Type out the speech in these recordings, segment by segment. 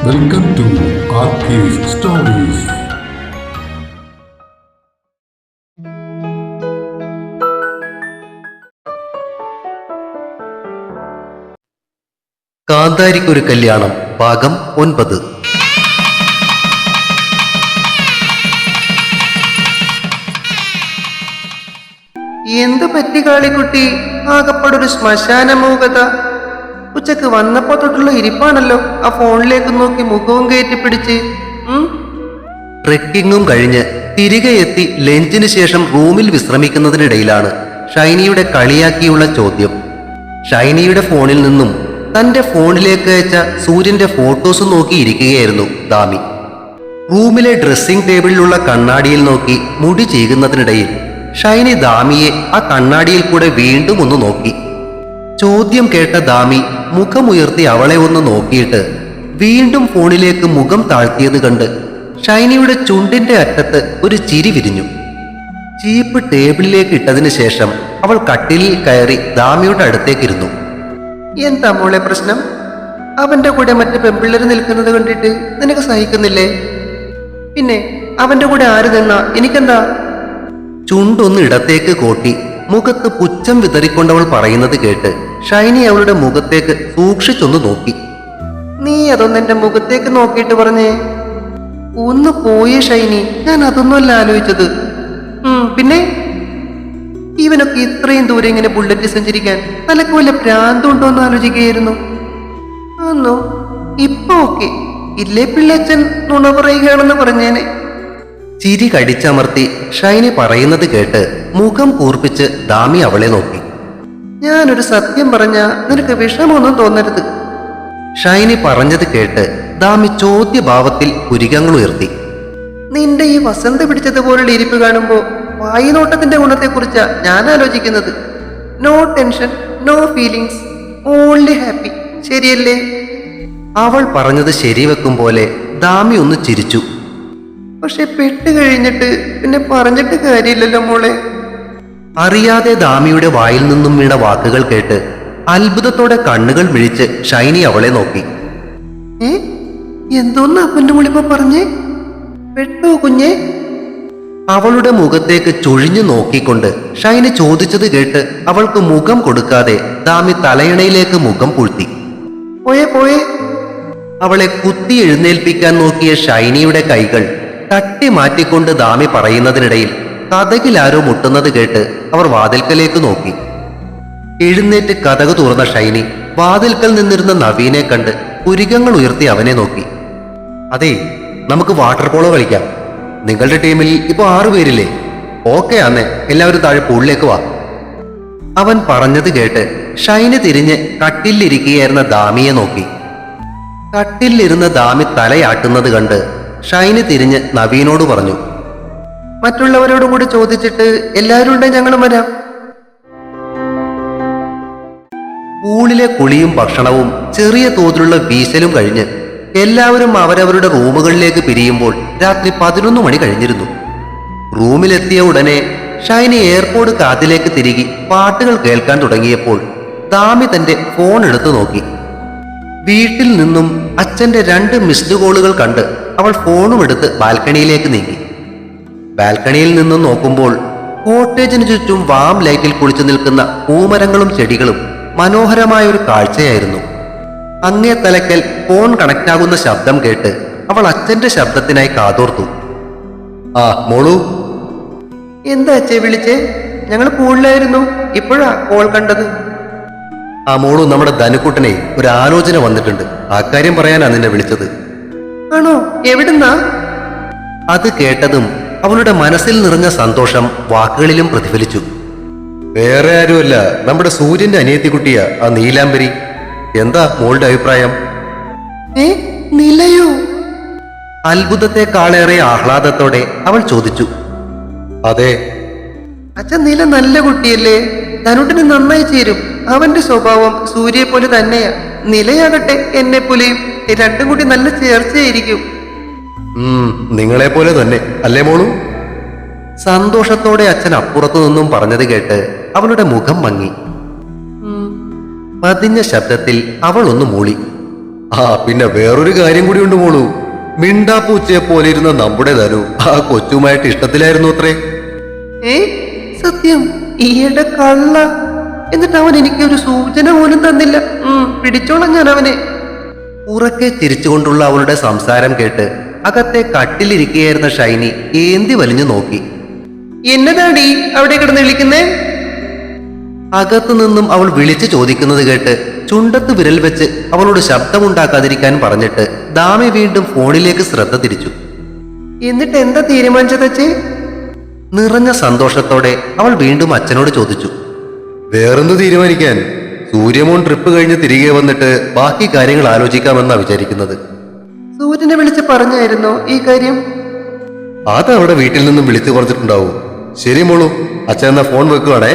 Welcome to ആർക്കേസ് stories. കാന്താരിക്കൊരു കല്യാണം ഭാഗം 9. എന്ത് പറ്റി കാളിക്കുട്ടി? ആകപ്പാടൊരു ശ്മശാന മൂകത. ഉച്ചക്ക് വന്നപ്പോ തൊട്ടുള്ള ഇരിപ്പാണല്ലോ, ആ ഫോണിലേക്ക് നോക്കി മുഖവും കയറ്റിപ്പിടിച്ച്. ട്രെക്കിങ്ങും കഴിഞ്ഞ് തിരികെ എത്തി ലഞ്ചിന് ശേഷം റൂമിൽ വിശ്രമിക്കുന്നതിനിടയിലാണ് ഷൈനിയുടെ കളിയാക്കിയുള്ള ചോദ്യം. ഷൈനിയുടെ ഫോണിൽ നിന്നും തന്റെ ഫോണിലേക്ക് അയച്ച സൂര്യന്റെ ഫോട്ടോസ് നോക്കിയിരിക്കുകയായിരുന്നു ദാമി. റൂമിലെ ഡ്രസ്സിംഗ് ടേബിളിലുള്ള കണ്ണാടിയിൽ നോക്കി മുടി ചീകുന്നതിനിടയിൽ ഷൈനി ദാമിയെ ആ കണ്ണാടിയിൽ കൂടെ വീണ്ടും ഒന്ന് നോക്കി. ചോദ്യം കേട്ട ദാമി മുഖമുയർത്തി അവളെ ഒന്ന് നോക്കിയിട്ട് വീണ്ടും ഫോണിലേക്ക് മുഖം താഴ്ത്തിയത് കണ്ട് ഷൈനിയുടെ ചുണ്ടിന്റെ അറ്റത്ത് ഒരു ചിരി വിരിഞ്ഞു. ചീപ്പ് ടേബിളിലേക്ക് ഇട്ടതിന് ശേഷം അവൾ കട്ടിലിൽ കയറി ദാമിയുടെ അടുത്തേക്കിരുന്നു. എന്താ മോളെ പ്രശ്നം? അവന്റെ കൂടെ മറ്റു പെൺപിള്ളേർ നിൽക്കുന്നത് കണ്ടിട്ട് നിനക്ക് സഹിക്കുന്നില്ലേ? പിന്നെ അവന്റെ കൂടെ ആര് നിന്നാ എനിക്കെന്താ? ചുണ്ടൊന്ന് ഇടത്തേക്ക് കോട്ടി മുഖത്ത് പുച്ഛം വിതറിക്കൊണ്ടവൾ പറയുന്നത് കേട്ട് ഷൈനി അവളുടെ മുഖത്തേക്ക് സൂക്ഷിച്ചൊന്ന് നോക്കി. നീ അതൊന്നും എന്റെ മുഖത്തേക്ക് നോക്കിയിട്ട് പറഞ്ഞേ. ഒന്ന് പോയേ ഷൈനി, ഞാൻ അതൊന്നുമല്ല ആലോചിച്ചത്. പിന്നെ ഇവനൊക്കെ ഇത്രയും ദൂരം ഇങ്ങനെ ബുള്ളറ്റ് സഞ്ചരിക്കാൻ തലക്ക് വല്ല ഭ്രാന്തുണ്ടോ എന്ന് ആലോചിക്കുകയായിരുന്നു. ആന്നോ? ഇപ്പൊ ഓക്കെ. ഇല്ലേ പിള്ളച്ചൻ നുണ പറയുകയാണെന്ന് പറഞ്ഞേനെ. ചിരി കടിച്ചമർത്തി ഷൈനി പറയുന്നത് കേട്ട് മുഖം കൂർപ്പിച്ച് ദാമി അവളെ നോക്കി. ഞാനൊരു സത്യം പറഞ്ഞാ നിനക്ക് വിഷമൊന്നും തോന്നരുത്. ഷൈനി പറഞ്ഞത് കേട്ട് ദാമി ചോദ്യഭാവത്തിൽ പുരികങ്ങൾ ഉയർത്തി. നിന്റെ ഈ വസന്ത പിടിച്ചതുപോലുള്ള ഇരിപ്പ് കാണുമ്പോ വായുനോട്ടത്തിന്റെ ഗുണത്തെക്കുറിച്ചാ ഞാൻ ആലോചിക്കുന്നത്. No tension, no feelings, only happy. ശരിയല്ലേ? അവൾ പറഞ്ഞത് ശരിവെക്കും പോലെ ദാമി ഒന്ന് ചിരിച്ചു. പക്ഷെ പെട്ട് കഴിഞ്ഞിട്ട് പിന്നെ പറഞ്ഞിട്ട് കാര്യമില്ലല്ലോ മോളെ. അറിയാതെ ദാമിയുടെ വായിൽ നിന്നും വീണ വാക്കുകൾ കേട്ട് അത്ഭുതത്തോടെ കണ്ണുകൾ മിഴിച്ച് ഷൈനി അവളെ നോക്കി. എന്തോന്ന് അപ്പന്റെ മോളിപ്പോ പറഞ്ഞേ? പെട്ടോ കുഞ്ഞേ? അവളുടെ മുഖത്തേക്ക് ചൊഴിഞ്ഞു നോക്കിക്കൊണ്ട് ഷൈനി ചോദിച്ചത് കേട്ട് അവൾക്ക് മുഖം കൊടുക്കാതെ ദാമി തലയിണയിലേക്ക് മുഖം പൂഴ്ത്തി. പോയേ പോയേ. അവളെ കുത്തി എഴുന്നേൽപ്പിക്കാൻ നോക്കിയ ഷൈനിയുടെ കൈകൾ തട്ടി മാറ്റിക്കൊണ്ട് ദാമി പറയുന്നതിനിടയിൽ കതകിലാരോ മുട്ടുന്നത് കേട്ട് അവർ വാതിൽക്കലേക്ക് നോക്കി. എഴുന്നേറ്റ് കതക് തുറന്ന ഷൈനി വാതിൽക്കൽ നിന്നിരുന്ന നവീനെ കണ്ട് പുരികങ്ങൾ ഉയർത്തി അവനെ നോക്കി. അതെ, നമുക്ക് വാട്ടർ പോളോ കളിക്കാം. നിങ്ങളുടെ ടീമിൽ ഇപ്പൊ 6 പേരില്ലേ? ഓക്കെ ആന്നേ, എല്ലാവരും താഴെ പൂളിലേക്ക് വാ. അവൻ പറഞ്ഞത് കേട്ട് ഷൈനി തിരിഞ്ഞ് കട്ടിലിരിക്കുകയായിരുന്ന ദാമിയെ നോക്കി. കട്ടിലിരുന്ന ദാമി തലയാട്ടുന്നത് കണ്ട് ഷൈനി തിരിഞ്ഞ് നവീനോട് പറഞ്ഞു, മറ്റുള്ളവരോടും കൂടി ചോദിച്ചിട്ട് എല്ലാവരും ഉണ്ടെങ്കിൽ ഞങ്ങളും വരാം. പൂളിലെ കുളിയും ഭക്ഷണവും ചെറിയ തോതിലുള്ള വീശലും കഴിഞ്ഞ് എല്ലാവരും അവരവരുടെ റൂമുകളിലേക്ക് പിരിയുമ്പോൾ രാത്രി 11 മണി കഴിഞ്ഞിരുന്നു. റൂമിലെത്തിയ ഉടനെ ഷൈനി എയർപോർട്ട് കാതിലേക്ക് തിരികെ പാട്ടുകൾ കേൾക്കാൻ തുടങ്ങിയപ്പോൾ ദാമി തന്റെ ഫോൺ എടുത്തു നോക്കി. വീട്ടിൽ നിന്നും അച്ഛന്റെ 2 മിസ്ഡ് കോളുകൾ കണ്ട് അവൾ ഫോണും എടുത്ത് ബാൽക്കണിയിലേക്ക് നീങ്ങി. ബാൽക്കണിയിൽ നിന്നും നോക്കുമ്പോൾ കോട്ടേജിന് ചുറ്റും വാം ലൈറ്റിൽ കുളിച്ചു നിൽക്കുന്ന പൂമരങ്ങളും ചെടികളും മനോഹരമായ ഒരു കാഴ്ചയായിരുന്നു. അങ്ങേ തലക്കൽ ഫോൺ കണക്ട് ആകുന്ന ശബ്ദം കേട്ട് അവൾ അച്ഛന്റെ ശബ്ദത്തിനായി കാതോർത്തു. ആ മോളു. എന്താ അച്ഛേ വിളിച്ചേ? ഞങ്ങൾ പൂളിലായിരുന്നു, ഇപ്പോഴാ കോൾ കണ്ടത്. ആ മോളു, നമ്മുടെ ധനുക്കുട്ടനെ ഒരു ആലോചന വന്നിട്ടുണ്ട്. ആ കാര്യം പറയാനാ നിന്നെ വിളിച്ചത്. ആണോ? എവിടുന്നാ? അത് കേട്ടതും അവളുടെ മനസ്സിൽ നിറഞ്ഞ സന്തോഷം വാക്കുകളിലും പ്രതിഫലിച്ചു. വേറെ ആരുമല്ല, നമ്മുടെ സൂര്യന്റെ അനിയത്തിക്കുട്ടിയാ ആ നീലാംബരി. എന്താ മോളുടെ അഭിപ്രായം? നിലയോ? അത്ഭുതത്തെക്കാളേറെ ആഹ്ലാദത്തോടെ അവൾ ചോദിച്ചു. അതെ. അച്ഛൻ നില നല്ല കുട്ടിയല്ലേ? ധനുട്ടിന് നന്നായി ചേരും. അവന്റെ സ്വഭാവം സൂര്യയെ പോലെ തന്നെയാ. നിലയാകട്ടെ എന്നെ പോലെയും. രണ്ടും കൂടി നല്ല ചേർച്ചയായിരിക്കും. നിങ്ങളെ പോലെ തന്നെ അല്ലേ മോളു? സന്തോഷത്തോടെ അച്ഛൻ അപ്പുറത്തു നിന്നും പറഞ്ഞത് കേട്ട് അവളുടെ മുഖം മങ്ങി. പതിഞ്ഞ ശബ്ദത്തിൽ അവൾ ഒന്ന് മൂളി. പിന്നെ വേറൊരു കാര്യം കൂടി ഉണ്ട് മോളു. മിണ്ടാപ്പൂച്ചയെ പോലെ ഇരുന്ന നമ്മുടെ ധനു ആ കൊച്ചുമായിട്ട് ഇഷ്ടത്തിലായിരുന്നു അത്രേ. ഏ സത്യം? ഈയുടെ കള്ള. എന്നിട്ട് അവൻ എനിക്കൊരു സൂചന പോലും തന്നില്ല. പിടിച്ചോളാം ഞാൻ അവനെ. ഉറക്കെ ചിരിച്ചുകൊണ്ടുള്ള അവളുടെ സംസാരം കേട്ട് അകത്തെ കട്ടിലിരിക്കുകയായിരുന്ന ഷൈനി ഏന്തി വലിഞ്ഞു നോക്കി. എന്നതാടി അവിടെ കിടന്ന് വിളിക്കുന്നേ? അകത്തു നിന്നും അവൾ വിളിച്ചു ചോദിക്കുന്നത് കേട്ട് ചുണ്ടത്ത് വിരൽ വെച്ച് അവളോട് ശബ്ദമുണ്ടാക്കാതിരിക്കാൻ പറഞ്ഞിട്ട് ദാമി വീണ്ടും ഫോണിലേക്ക് ശ്രദ്ധ തിരിച്ചു. എന്നിട്ട് എന്താ തീരുമാനിച്ചതച്ചേ? നിറഞ്ഞ സന്തോഷത്തോടെ അവൾ വീണ്ടും അച്ഛനോട് ചോദിച്ചു. വേറെന്ത് തീരുമാനിക്കാൻ? സൂര്യമോൻ ട്രിപ്പ് കഴിഞ്ഞ് തിരികെ വന്നിട്ട് ബാക്കി കാര്യങ്ങൾ ആലോചിക്കാമെന്നാ വിചാരിക്കുന്നത്. സൂര്യനെ വിളിച്ച് പറഞ്ഞായിരുന്നോ ഈ കാര്യം? അതവിടെ വീട്ടിൽ നിന്നും വിളിച്ചു പറഞ്ഞിട്ടുണ്ടാവും. ശരി മോളു, അച്ഛൻ എന്നാ ഫോൺ വെക്കുവാണേ.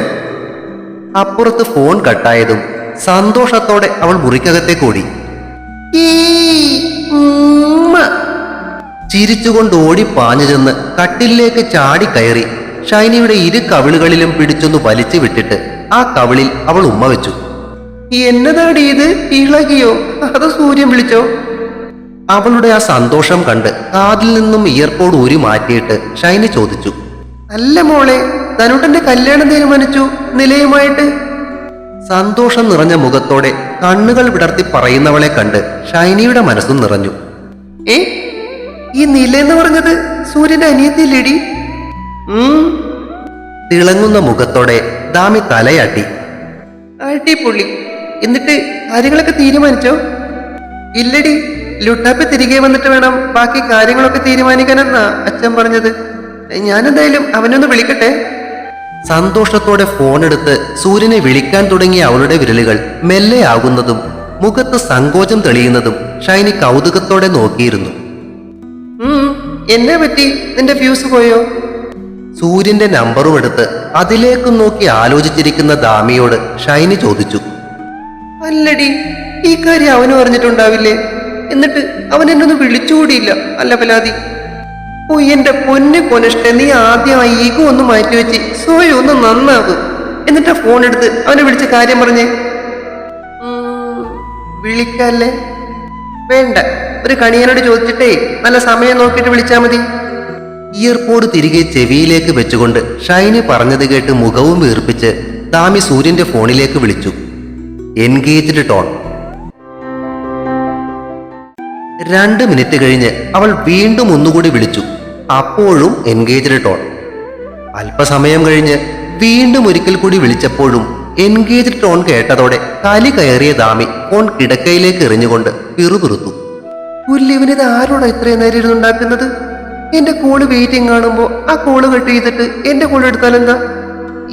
അപ്പുറത്ത് ഫോൺ കട്ടായതും സന്തോഷത്തോടെ അവൾ മുറിക്കകത്തേക്ക് ഓടി. ചിരിച്ചുകൊണ്ട് ഓടി പാഞ്ഞു ചെന്ന് കട്ടിലേക്ക് ചാടി കയറി ഷൈനിയുടെ ഇരു കവിളുകളിലും പിടിച്ചൊന്ന് വലിച്ചു വിട്ടിട്ട് ആ കവിളിൽ അവൾ ഉമ്മ വെച്ചു. എന്നതാടി ഇത്? ഇളകിയോ അതോ സൂര്യൻ വിളിച്ചോ? അവളുടെ ആ സന്തോഷം കണ്ട് കാതിൽ നിന്നും ഇയർപോഡ് ഊരി മാറ്റിയിട്ട് ഷൈനി ചോദിച്ചു. അല്ല മോളെ, ധനുട്ടന്റെ കല്യാണം തീരുമാനിച്ചു നിലയുമായിട്ട്. സന്തോഷം നിറഞ്ഞ മുഖത്തോടെ കണ്ണുകൾ വിടർത്തി പറയുന്നവളെ കണ്ട് ഷൈനിയുടെ മനസ്സും നിറഞ്ഞു. ഏ ഈ നിലയെന്ന് പറഞ്ഞത് സൂര്യന്റെ അനിയത്തിയില്ലേടി? തിളങ്ങുന്ന മുഖത്തോടെ ദാമി തലയാട്ടി. അടിപൊളി. എന്നിട്ട് കാര്യങ്ങളൊക്കെ തീരുമാനിച്ചോ? ഇല്ലടി, ലുട്ടാപ്പ് തിരികെ വന്നിട്ട് വേണം ബാക്കി കാര്യങ്ങളൊക്കെ തീരുമാനിക്കാനെന്നാ അച്ഛൻ പറഞ്ഞത്. ഞാനെന്തായാലും അവനൊന്ന് വിളിക്കട്ടെ. സന്തോഷത്തോടെ ഫോണെടുത്ത് സൂര്യനെ വിളിക്കാൻ തുടങ്ങിയ അവളുടെ വിരലുകൾ മെല്ലെയാകുന്നതും മുഖത്ത് സങ്കോചം തെളിയുന്നതും ഷൈനി കൗതുകത്തോടെ നോക്കിയിരുന്നു. എന്നെ പറ്റി നിന്റെ ഫ്യൂസ് പോയോ? സൂര്യന്റെ നമ്പറും എടുത്ത് അതിലേക്കും നോക്കി ആലോചിച്ചിരിക്കുന്ന ദാമിയോട് ഷൈനി ചോദിച്ചു. അല്ലടി, ഈ കാര്യം അവന് പറഞ്ഞിട്ടുണ്ടാവില്ലേ? എന്നിട്ട് അവൻ എന്നൊന്ന് വിളിച്ചുകൂടിയില്ല. അല്ല പലാതി. ഓ എന്റെ പൊന്നെ കൊനിഷ്ഠ, നീ ആദ്യമായി ഈഗോ ഒന്ന് മാറ്റിവെച്ച് സ്വയം ഒന്ന് നന്നാവും. എന്നിട്ടാ ഫോൺ എടുത്ത് അവനെ വിളിച്ച കാര്യം പറഞ്ഞേ. വിളിക്കല്ലേ? വേണ്ട, ഒരു കണിയനോട് ചോദിച്ചിട്ടേ നല്ല സമയം നോക്കിയിട്ട് വിളിച്ചാ മതി. ഇയർപോഡ് തിരികെ ചെവിയിലേക്ക് വെച്ചുകൊണ്ട് ഷൈനി പറഞ്ഞത് കേട്ട് മുഖവും വീർപ്പിച്ച് ദാമി സൂര്യന്റെ ഫോണിലേക്ക് വിളിച്ചു. Engaged tone. 2 മിനിറ്റ് കഴിഞ്ഞ് അവൾ വീണ്ടും ഒന്നുകൂടി വിളിച്ചു. അപ്പോഴും എൻഗേജ്ഡ് ടോൺ. അല്പസമയം കഴിഞ്ഞ് വീണ്ടും ഒരിക്കൽ കൂടി വിളിച്ചപ്പോഴും എൻഗേജ്ഡ് ടോൺ കേട്ടതോടെ കലി കയറിയ ദാമി ഫോൺ കിടക്കയിലേക്ക് എറിഞ്ഞുകൊണ്ട് പിറുപിറുത്തു. പുല്ലിവനിത് ആരോടാ ഇത്രയും നേരം ഇരുന്നുണ്ടാക്കുന്നത്? എന്റെ കോള് വെയിറ്റിംഗ് കാണുമ്പോ ആ കോള് കട്ട് ചെയ്തിട്ട് എന്റെ കോള് എടുത്താലെന്താ?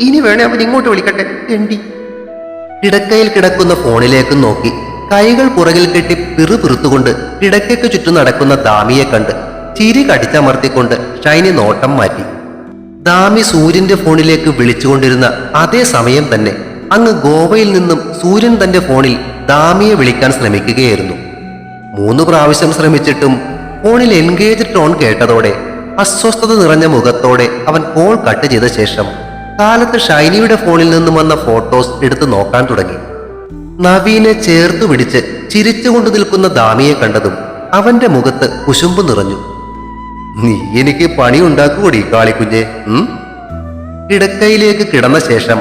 ഇനി വേണേ അവൻ ഇങ്ങോട്ട് വിളിക്കട്ടെ. എണ്ടി കിടക്കയിൽ കിടക്കുന്ന ഫോണിലേക്ക് നോക്കി കൈകൾ പുറകിൽ കെട്ടി പിറുപിറുത്തുകൊണ്ട് കിടക്കയ്ക്ക് ചുറ്റും നടക്കുന്ന ദാമിയെ കണ്ട് ചിരി കടിച്ചമർത്തിക്കൊണ്ട് ഷൈനി നോട്ടം മാറ്റി. ദാമി സൂര്യന്റെ ഫോണിലേക്ക് വിളിച്ചുകൊണ്ടിരുന്ന അതേ സമയം തന്നെ അങ്ങ് ഗോവയിൽ നിന്നും സൂര്യൻ തന്റെ ഫോണിൽ ദാമിയെ വിളിക്കാൻ ശ്രമിക്കുകയായിരുന്നു. 3 പ്രാവശ്യം ശ്രമിച്ചിട്ടും ഫോണിൽ എൻഗേജ് ടോൺ കേട്ടതോടെ അസ്വസ്ഥത നിറഞ്ഞ മുഖത്തോടെ അവൻ കോൾ കട്ട് ചെയ്ത ശേഷം കാലത്ത് ഷൈനിയുടെ ഫോണിൽ നിന്നും വന്ന ഫോട്ടോസ് എടുത്തു നോക്കാൻ തുടങ്ങി. നവീനെ ചേർത്തു പിടിച്ച് ചിരിച്ചുകൊണ്ട് നിൽക്കുന്ന ദാമിയെ കണ്ടതും അവന്റെ മുഖത്ത് കുശുമ്പ് നിറഞ്ഞു. നീ എനിക്ക് പണി ഉണ്ടാക്കുകൂടി കാളിക്കുഞ്ഞെ. കിടക്കയിലേക്ക് കിടന്ന ശേഷം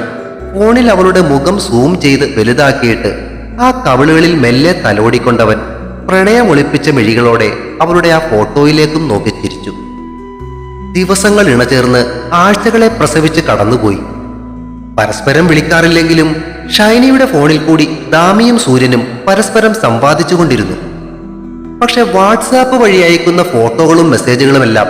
ഫോണിൽ അവളുടെ മുഖം സൂം ചെയ്ത് വലുതാക്കിയിട്ട് ആ കവിളുകളിൽ മെല്ലെ തലോടിക്കൊണ്ടവൻ പ്രണയമൊളിപ്പിച്ച മിഴികളോടെ അവളുടെ ആ ഫോട്ടോയിലേക്കും നോക്കി ചിരിച്ചു. ദിവസങ്ങൾ ഇണചേർന്ന് ആഴ്ചകളെ പ്രസവിച്ച് കടന്നുപോയി. പരസ്പരം വിളിക്കാറില്ലെങ്കിലും ഷൈനിയുടെ ഫോണിൽ കൂടി ദാമിയും സൂര്യനും പരസ്പരം സംവാദിച്ചുകൊണ്ടിരുന്നു. പക്ഷെ വാട്സാപ്പ് വഴി അയക്കുന്ന ഫോട്ടോകളും മെസ്സേജുകളുമെല്ലാം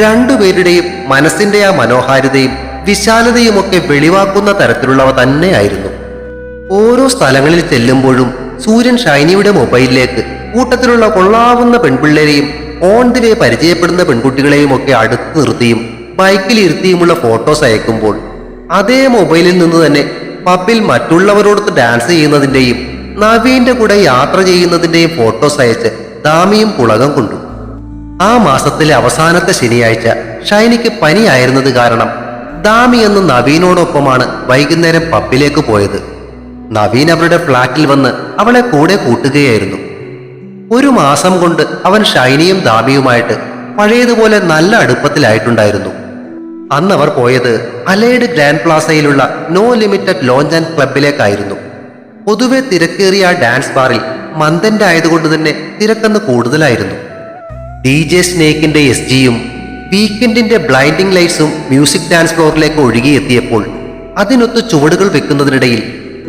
രണ്ടുപേരുടെയും മനസ്സിന്റെ ആ മനോഹാരിതയും വിശാലതയുമൊക്കെ വെളിവാക്കുന്ന തരത്തിലുള്ളവ തന്നെയായിരുന്നു. ഓരോ സ്ഥലങ്ങളിൽ ചെല്ലുമ്പോഴും സൂര്യൻ ഷൈനിയുടെ മൊബൈലിലേക്ക് കൂട്ടത്തിലുള്ള കൊള്ളാവുന്ന പെൺപിള്ളേരെയും ഓൺ ദി വേ പരിചയപ്പെടുന്ന പെൺകുട്ടികളെയും ഒക്കെ അടുത്ത് നിർത്തിയും ബൈക്കിൽ ഇരുത്തിയുമുള്ള ഫോട്ടോസ് അയക്കുമ്പോൾ അതേ മൊബൈലിൽ നിന്ന് തന്നെ പബ്ബിൽ മറ്റുള്ളവരോടൊത്ത് ഡാൻസ് ചെയ്യുന്നതിന്റെയും നവീന്റെ കൂടെ യാത്ര ചെയ്യുന്നതിന്റെയും ഫോട്ടോസ് അയച്ച് ദാമിയും പുളകം കൊണ്ടു. ആ മാസത്തിലെ അവസാനത്തെ ശനിയാഴ്ച ഷൈനിക്ക് പനിയായിരുന്നത് കാരണം ദാമി എന്ന് നവീനോടൊപ്പമാണ് വൈകുന്നേരം പബ്ബിലേക്ക് പോയത്. നവീൻ അവരുടെ ഫ്ളാറ്റിൽ വന്ന് അവളെ കൂടെ കൂട്ടുകയായിരുന്നു. 1 മാസം കൊണ്ട് അവൻ ഷൈനിയും ദാമിയുമായിട്ട് പഴയതുപോലെ നല്ല അടുപ്പത്തിലായിട്ടുണ്ടായിരുന്നു. അന്നവർ പോയത് അലൈഡ് ഗ്രാൻഡ് പ്ലാസയിലുള്ള നോ ലിമിറ്റഡ് ലോഞ്ച് ആൻഡ് ക്ലബിലേക്കായിരുന്നു. പൊതുവെ തിരക്കേറിയ ആ ഡാൻസ് ബാറിൽ മന്ദന്റെ ആയതുകൊണ്ട് തന്നെ തിരക്കന്ന് കൂടുതലായിരുന്നു. DJ സ്നേക്കിന്റെ SGയും വീക്കെൻഡിന്റെ ബ്ലൈൻഡിംഗ് ലൈറ്റ്സും മ്യൂസിക് ഡാൻസ് ഫ്ലോറിലേക്ക് ഒഴുകിയെത്തിയപ്പോൾ അതിനൊത്ത് ചുവടുകൾ വെക്കുന്നതിനിടയിൽ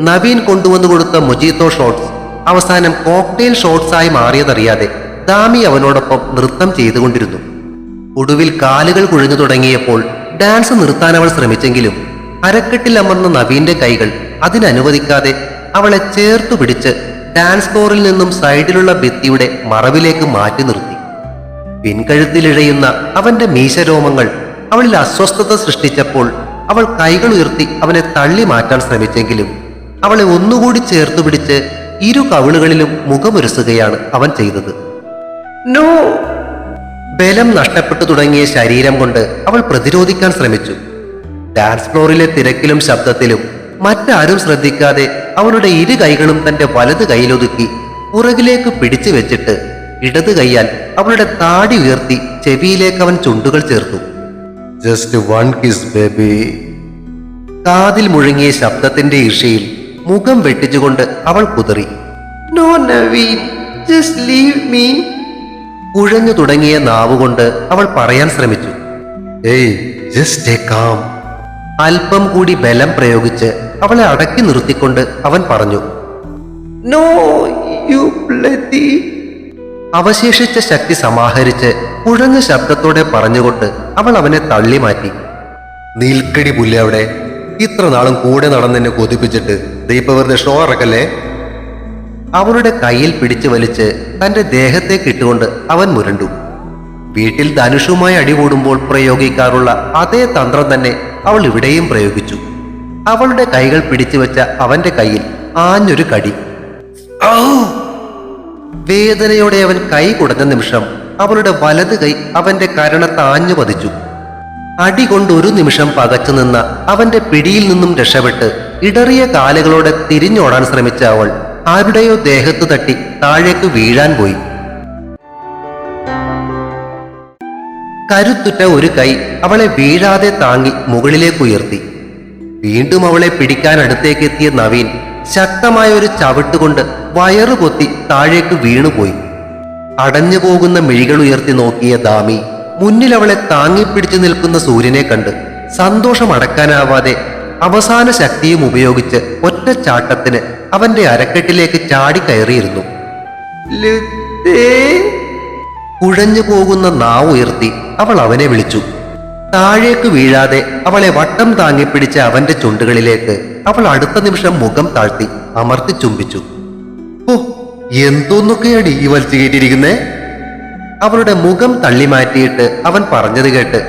നവീൻ കൊണ്ടുവന്നു കൊടുത്ത മൊജീത്തോ ഷോട്ട്സ് അവസാനം കോക്ടെയിൽ ഷോട്ട്സായി മാറിയതറിയാതെ ദാമി അവനോടൊപ്പം നൃത്തം ചെയ്തുകൊണ്ടിരുന്നു. ഒടുവിൽ കാലുകൾ കുഴഞ്ഞു തുടങ്ങിയപ്പോൾ ഡാൻസ് നിർത്താൻ അവൾ ശ്രമിച്ചെങ്കിലും അരക്കെട്ടിൽ അമർന്ന നവീന്റെ കൈകൾ അതിനനുവദിക്കാതെ അവളെ ചേർത്തു പിടിച്ച് ഡാൻസ് ഫ്ലോറിൽ നിന്നും സൈഡിലുള്ള ഭിത്തിയുടെ മറവിലേക്ക് മാറ്റി നിർത്തി. പിൻകഴുത്തിലിഴയുന്ന അവന്റെ മീശരോമങ്ങൾ അവളിൽ അസ്വസ്ഥത സൃഷ്ടിച്ചപ്പോൾ അവൾ കൈകൾ ഉയർത്തി അവനെ തള്ളി മാറ്റാൻ ശ്രമിച്ചെങ്കിലും അവളെ ഒന്നുകൂടി ചേർത്തു പിടിച്ച് 2 കവിളുകളിലും മുഖമുരസുകയാണ് അവൻ ചെയ്തത്. നോ. ബലം നഷ്ടപ്പെട്ടു തുടങ്ങിയ ശരീരം കൊണ്ട് അവൾ പ്രതിരോധിക്കാൻ ശ്രമിച്ചു. ഡാൻസ് ഫ്ലോറിലെ തിരക്കിലും ശബ്ദത്തിലും മറ്റാരും ശ്രദ്ധിക്കാതെ അവളുടെ 2 കൈകളും തന്റെ വലത് കൈയിലൊതുക്കി പുറകിലേക്ക് പിടിച്ചു വെച്ചിട്ട് ഇടത് കൈയാൽ അവളുടെ താടി ഉയർത്തി ചെവിയിലേക്ക് അവൻ ചുണ്ടുകൾ ചേർത്തു. Just one kiss, baby. കാതിൽ മുഴങ്ങിയ ശബ്ദത്തിന്റെ ഈർഷ്യയിൽ മുഖം വെട്ടിച്ചുകൊണ്ട് അവൾ കുതറി. No Naveen, just leave me. കുഴഞ്ഞു തുടങ്ങിയ നാവുകൊണ്ട് അവൾ പറയാൻ ശ്രമിച്ചു. Hey, just stay calm. അല്പം കൂടി ബലം പ്രയോഗിച്ച് അവളെ അടക്കി നിർത്തിക്കൊണ്ട് അവൻ പറഞ്ഞു. No you bloody. അവശേഷിച്ച ശക്തി സമാഹരിച്ച് കുഴഞ്ഞ ശബ്ദത്തോടെ പറഞ്ഞുകൊണ്ട് അവൾ അവനെ തള്ളി മാറ്റി. നിൽക്കടി പുല്ല് അവിടെ. ഇത്ര നാളും കൂടെ നടന്നെന്നെ കൊതിപ്പിച്ചിട്ട് ദീപ വെറുതെ ഷോ ഇറക്കല്ലേ. അവളുടെ കയ്യിൽ പിടിച്ചു വലിച്ച് തന്റെ ദേഹത്തേക്ക് ഇട്ടുകൊണ്ട് അവൻ മുരണ്ടു. വീട്ടിൽ ധനുഷുമായി അടികൂടുമ്പോൾ പ്രയോഗിക്കാറുള്ള അതേ തന്ത്രം തന്നെ അവൾ ഇവിടെയും പ്രയോഗിച്ചു. അവളുടെ കൈകൾ പിടിച്ചു വെച്ച അവന്റെ കയ്യിൽ ആഞ്ഞൊരു കടി. വേദനയോടെ അവൻ കൈ കുടഞ്ഞ നിമിഷം അവളുടെ വലത് കൈ അവന്റെ കരണത്ത് ആഞ്ഞു പതിച്ചു. അടി കൊണ്ട് 1 നിമിഷം പകച്ചു നിന്ന അവന്റെ പിടിയിൽ നിന്നും രക്ഷപ്പെട്ട് ഇടറിയ കാലുകളോടെ തിരിഞ്ഞോടാൻ ശ്രമിച്ച അവൾ ആരുടെയോ ദേഹത്തു തട്ടി താഴേക്ക് വീഴാൻ പോയി. കരുത്തുറ്റ ഒരു കൈ അവളെ വീഴാതെ താങ്ങി മുകളിലേക്ക് ഉയർത്തി. വീണ്ടും അവളെ പിടിക്കാൻ അടുത്തേക്ക് എത്തിയ നവീൻ ശക്തമായ ഒരു ചവിട്ടുകൊണ്ട് വയറു പൊത്തി താഴേക്ക് വീണുപോയി. അടഞ്ഞു പോകുന്ന മിഴികൾ ഉയർത്തി നോക്കിയ ദാമി മുന്നിൽ അവളെ താങ്ങിപ്പിടിച്ചു നിൽക്കുന്ന സൂര്യനെ കണ്ട് സന്തോഷം അടക്കാനാവാതെ അവസാന ശക്തിയും ഉപയോഗിച്ച് ഒറ്റച്ചാട്ടത്തിന് അവന്റെ അരക്കെട്ടിലേക്ക് ചാടിക്കയറിയിരുന്നു. കുഴഞ്ഞു പോകുന്ന നാവ് ഉയർത്തി അവൾ അവനെ വിളിച്ചു. താഴേക്ക് വീഴാതെ അവളെ വട്ടം താങ്ങിപ്പിടിച്ച അവന്റെ ചുണ്ടുകളിലേക്ക് അവൾ അടുത്ത നിമിഷം മുഖം താഴ്ത്തി അമർത്തി ചുംബിച്ചു. ഓ, എന്തോന്നൊക്കെയാടി ഈ വലിച്ചു കയറ്റിയിരിക്കുന്നേ. അവളുടെ മുഖം തള്ളി മാറ്റിയിട്ട് അവൻ പറഞ്ഞത് കേട്ട്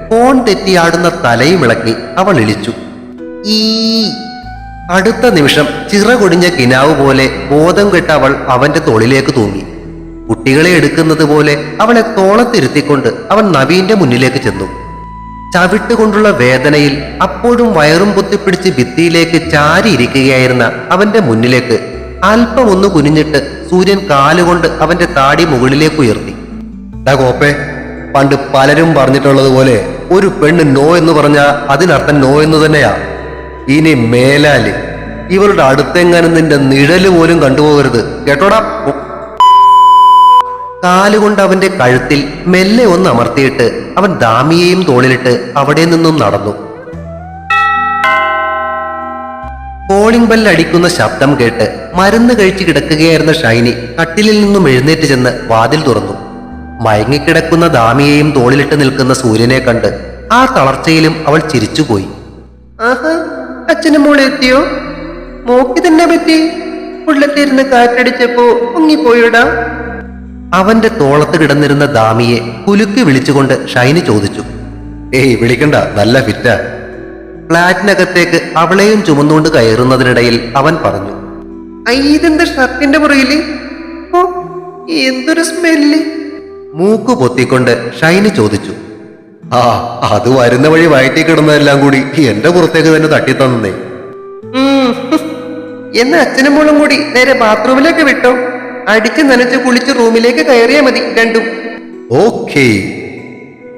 ഫോൺ തെറ്റിയാടുന്ന തലയും ഇളക്കി അവൾ ഇളിച്ചു. ഈ അടുത്ത നിമിഷം ചിറകൊടിഞ്ഞ കിനാവ് പോലെ ബോധം കെട്ട അവൾ അവന്റെ തോളിലേക്ക് തൂങ്ങി. കുട്ടികളെ എടുക്കുന്നത് പോലെ അവളെ തോളത്തിരുത്തിക്കൊണ്ട് അവൻ നവീന്റെ മുന്നിലേക്ക് ചെന്നു. ചവിട്ടുകൊണ്ടുള്ള വേദനയിൽ അപ്പോഴും വയറും പൊത്തിപ്പിടിച്ച് ഭിത്തിയിലേക്ക് ചാരിയിരിക്കുകയായിരുന്ന അവന്റെ മുന്നിലേക്ക് അല്പം ഒന്ന് കുനിഞ്ഞിട്ട് സൂര്യൻ കാലുകൊണ്ട് അവന്റെ താടി മുകളിലേക്ക് ഉയർത്തി. കോപ്പേ, പണ്ട് പലരും പറഞ്ഞിട്ടുള്ളത് പോലെ ഒരു പെണ്ണ് നോ എന്ന് പറഞ്ഞാൽ അതിനർത്ഥം നോ എന്ന് തന്നെയാ. ഇനി മേലാല് ഇവളുടെ അടുത്തെങ്ങാനും നിന്റെ നിഴല് പോലും കണ്ടുപോകരുത്, കേട്ടോടാ. കാലുകൊണ്ട് അവന്റെ കഴുത്തിൽ മെല്ലെ ഒന്ന് അമർത്തിയിട്ട് അവൻ ദാമിയെയും തോളിലിട്ട് അവിടെ നിന്നും നടന്നു. കോളിംഗ് ബെൽ അടിക്കുന്ന ശബ്ദം കേട്ട് മരുന്ന് കഴിച്ച് കിടക്കുകയായിരുന്ന ഷൈനി കട്ടിലിൽ നിന്നും എഴുന്നേറ്റ് ചെന്ന് വാതിൽ തുറന്നു. മയങ്ങിക്കിടക്കുന്ന ദാമിയെയും തോളിലിട്ട് നിൽക്കുന്ന സൂര്യനെ കണ്ട് ആ തളർച്ചയിലും അവൾ ചിരിച്ചുപോയി. ആഹാ, അച്ഛനും മോളെ എത്തിയോ? മോക്ക് തന്നെ പറ്റി? ഉള്ളത്തിരുന്ന് കാറ്റടിച്ചപ്പോ മുങ്ങിപ്പോയോടാ? അവന്റെ തോളത്ത് കിടന്നിരുന്ന ദാമിയെ കുലുക്കി വിളിച്ചുകൊണ്ട് ഷൈനി ചോദിച്ചു. ഏയ് വിളിക്കണ്ട, നല്ല ഫിറ്റാ. ഫ്ലാറ്റിനകത്തേക്ക് അവളെയും ചുമന്നുകൊണ്ട് കയറുന്നതിനിടയിൽ അവൻ പറഞ്ഞു. ഇതെന്താ ഷർട്ടിന്റെ പുറകില്? ഓ, എന്തൊരു സ്മെല്ല്. മൂക്ക് പൊത്തിക്കൊണ്ട് ഷൈനി ചോദിച്ചു. ആ, അത് വരുന്ന വഴി വയറ്റി കിടന്നതെല്ലാം കൂടി എന്റെ പുറത്തേക്ക് തന്നെ തട്ടിത്തന്നേ. എന്നാ അച്ഛനും മോളും കൂടി നേരെ ബാത്റൂമിലേക്ക് വിട്ടോ. അടിച്ച് നനച്ച് കുളിച്ച് റൂമിലേക്ക് കയറിയാ മതി രണ്ടും. ഓക്കേ.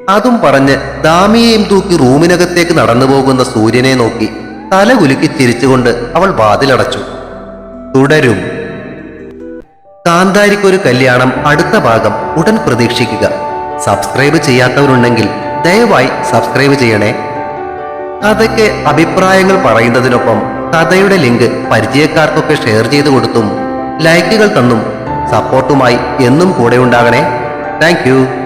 അതും പറഞ്ഞ് ദാമിയെയും തൂക്കി റൂമിനകത്തേക്ക് നടന്നു പോകുന്ന സൂര്യനെ നോക്കി തല കുലുക്കി ചിരിച്ചുകൊണ്ട് അവൾ വാതിലടച്ചു. തുടരും. കാന്താരിക്കൊരു കല്യാണം അടുത്ത ഭാഗം ഉടൻ പ്രതീക്ഷിക്കുക. സബ്സ്ക്രൈബ് ചെയ്യാത്തവരുണ്ടെങ്കിൽ ദയവായി സബ്സ്ക്രൈബ് ചെയ്യണേ. കഥയ്ക്ക് അഭിപ്രായങ്ങൾ പറയുന്നതിനൊപ്പം കഥയുടെ ലിങ്ക് പരിചയക്കാർക്കൊക്കെ ഷെയർ ചെയ്തു കൊടുത്തും ലൈക്കുകൾ തന്നും സപ്പോർട്ടുമായി എന്നും കൂടെ ഉണ്ടാകണേ. താങ്ക്